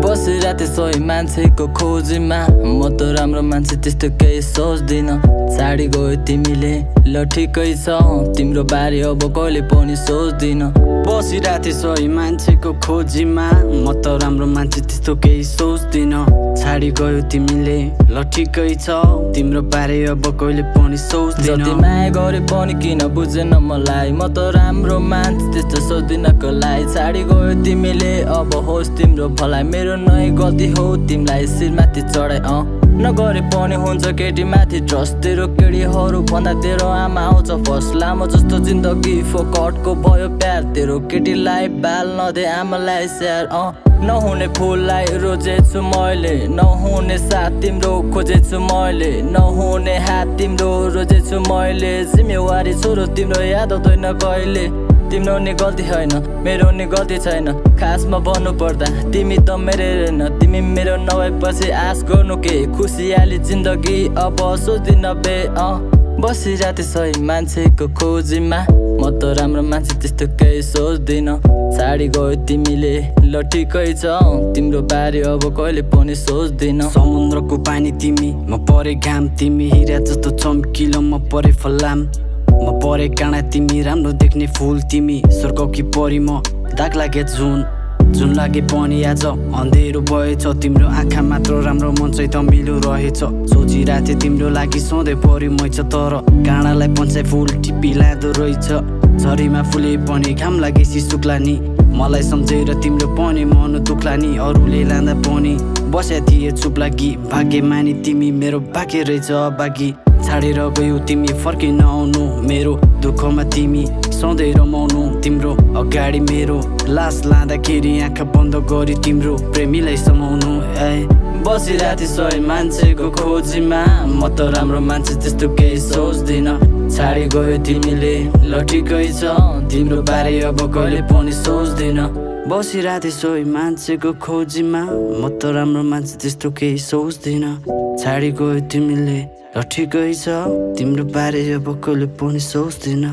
बसिराथे सोही मान्छेको खोजीमा म त राम्रो मान्छे त्यस्तो केही सोच्दिन। छाडी गयो तिमीले ल ठिकै छ, तिम्रो बारे अब कहिले पनि सोच्दिन। बसिराथे सोही मान्छेको खोजीमा म त राम्रो मान्छे त्यस्तो केही सोच्दिन। छाडी गयो तिमीले ल ठिकै छ, तिम्रो बारे अब कहिले पनि सोच्दिन। जति माया गरे पनि किन बुझेन मलाई, म त राम्रो मान्छे त्यस्तो सोच्दिन कलाई। छाडी गयो तिमीले अब होस् तिम्रो भलाइ, मेरो नै गल्ती हो तिमीलाई शिरमाथि चढाइ। नगरे पनि हुन्छ केटी माथि ट्रस्ट, तेरो केटीहरू भन्दा तेरो आमा आउँछ फर्स्ट। लामो जस्तो जिन्दगी फोकटको भयो प्यार, तेरो केटीलाई बाल नदे आमालाई स्याहार। नहुने फुललाई रोजेछु मैले, नहुने साथ तिम्रो खोजेछु मैले, नहुने हात तिम्रो रोजेछु मैले। जिम्मेवारी छोरो तिम्रो याद आउँदैन कहिले, तिम्रो नि गल्ती होइन मेरो नि गल्ती छैन। खासमा भन्नु पर्दा तिमी त मेरो रहेन, तिमी मेरो नभएपछि आश गर्नु के, खुसियाली जिन्दगी अब सोच्दिन बे। बसिराथे सही मान्छेको खोजीमा म त राम्रो मान्छे त्यस्तो केही सोच्दिन। छाडी गयो तिमीले ल ठिकै छ, तिम्रो बारे अब कहिले पनि सोच्दिन। समुद्रको पानी तिमी, म परे घाम तिमी, हिरा जस्तो चम्किलो म परे फलाम। म परे काँडा तिमी, राम्रो देख्ने फुल तिमी, स्वर्गकी परी म दाग लागे जुन लागे पनि आज अँधेरो भएछ। तिम्रो आँखा मात्र राम्रो मन चाहिँ त मिलो रहेछ। सोचिराथे तिम्रो लागि सधैँ परी मैछ, तर काँडालाई पन्छाइ फुल टिपी लाँदो रहेछ। झरीमा फुले पनि घाम लागेसी सुक्ला नि, मलाई सम्झेर तिम्रो पनि मन दुख्ला नि। अरूले लाँदा पनि बस्या थिए चुप लागि, भाग्य मानी तिमी मेरो भाग्य रहेछ बागी। छाडेर गयो तिमी फर्की नआउनु, मेरो दुःखमा तिमी सधैँ रमाउनु। तिम्रो अगाडि मेरो लास लाँदाखेरि आँखा बन्द गरी तिम्रो प्रेमीलाई समाउनु। बसिराथे सही मान्छेको खोजीमा म त राम्रो मान्छे त्यस्तो केही सोच्दिन। छाडी गयो तिमीले ल ठिकै छ, तिम्रो बारे अब कहिले पनि सोच्दिन। बसिराथे सोही मान्छेको खोजीमा म त राम्रो मान्छे त्यस्तो केही सोच्दिन। छाडी गयो तिमीले ल ठिकै छ, तिम्रो बारे अब कहिले पनि सोच्दिन।